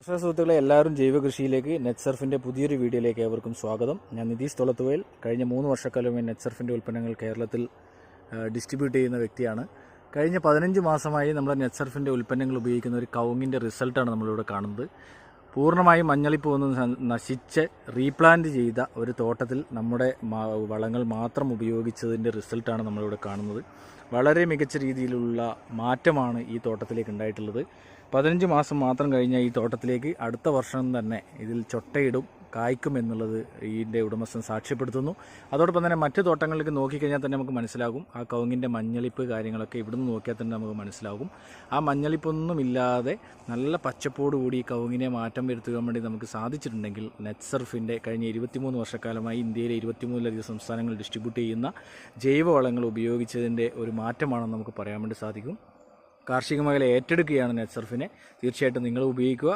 സുഹൃത്തുക്കളെ, എല്ലാവരും ജൈവ കൃഷിയിലേക്ക് നെറ്റ്സർഫിൻ്റെ പുതിയൊരു വീഡിയോയിലേക്ക് ഏവർക്കും സ്വാഗതം. ഞാൻ നിതീഷ് തൊളത്തുവയൽ. കഴിഞ്ഞ 3 വർഷക്കാലമായി നെറ്റ്സർഫിൻ്റെ ഉൽപ്പന്നങ്ങൾ കേരളത്തിൽ ഡിസ്ട്രിബ്യൂട്ട് ചെയ്യുന്ന വ്യക്തിയാണ്. കഴിഞ്ഞ 15 മാസമായി നമ്മുടെ നെറ്റ്സർഫിൻ്റെ ഉൽപ്പന്നങ്ങൾ ഉപയോഗിക്കുന്ന ഒരു കവുങ്ങിൻ്റെ റിസൾട്ടാണ് നമ്മളിവിടെ കാണുന്നത്. പൂർണ്ണമായും മഞ്ഞളിപ്പ് വന്ന് നശിച്ച് റീപ്ലാന്റ് ചെയ്ത ഒരു തോട്ടത്തിൽ നമ്മുടെ വളങ്ങൾ മാത്രം ഉപയോഗിച്ചതിൻ്റെ റിസൾട്ടാണ് നമ്മളിവിടെ കാണുന്നത്. വളരെ മികച്ച രീതിയിലുള്ള മാറ്റമാണ് ഈ തോട്ടത്തിലേക്ക് ഉണ്ടായിട്ടുള്ളത്. 15 മാസം മാത്രം കഴിഞ്ഞ ഈ തോട്ടത്തിലേക്ക് അടുത്ത വർഷം തന്നെ ഇതിൽ ചൊട്ടയിടും, കായ്ക്കും എന്നുള്ളത് ഇതിൻ്റെ ഉടമസ്ഥൻ സാക്ഷ്യപ്പെടുത്തുന്നു. അതോടൊപ്പം തന്നെ മറ്റു തോട്ടങ്ങളിലേക്ക് നോക്കിക്കഴിഞ്ഞാൽ തന്നെ നമുക്ക് മനസ്സിലാകും ആ കവുങ്ങിൻ്റെ മഞ്ഞളിപ്പ് കാര്യങ്ങളൊക്കെ ഇവിടുന്ന് നോക്കിയാൽ തന്നെ നമുക്ക് മനസ്സിലാകും. ആ മഞ്ഞളിപ്പൊന്നുമില്ലാതെ നല്ല പച്ചപ്പോടുകൂടി ഈ കവുങ്ങിനെ മാറ്റം വരുത്തുവാൻ വേണ്ടി നമുക്ക് സാധിച്ചിട്ടുണ്ടെങ്കിൽ നെറ്റ്സർഫിൻ്റെ കഴിഞ്ഞ 23 വർഷക്കാലമായി ഇന്ത്യയിലെ 23ലധികം സംസ്ഥാനങ്ങൾ ഡിസ്ട്രിബ്യൂട്ട് ചെയ്യുന്ന ജൈവവളങ്ങൾ ഉപയോഗിച്ചതിൻ്റെ ഒരു മാറ്റമാണെന്ന് നമുക്ക് പറയാൻ വേണ്ടി സാധിക്കും. കാർഷിക മേഖല ഏറ്റെടുക്കുകയാണ് നെറ്റ്സർഫിനെ. തീർച്ചയായിട്ടും നിങ്ങൾ ഉപയോഗിക്കുക.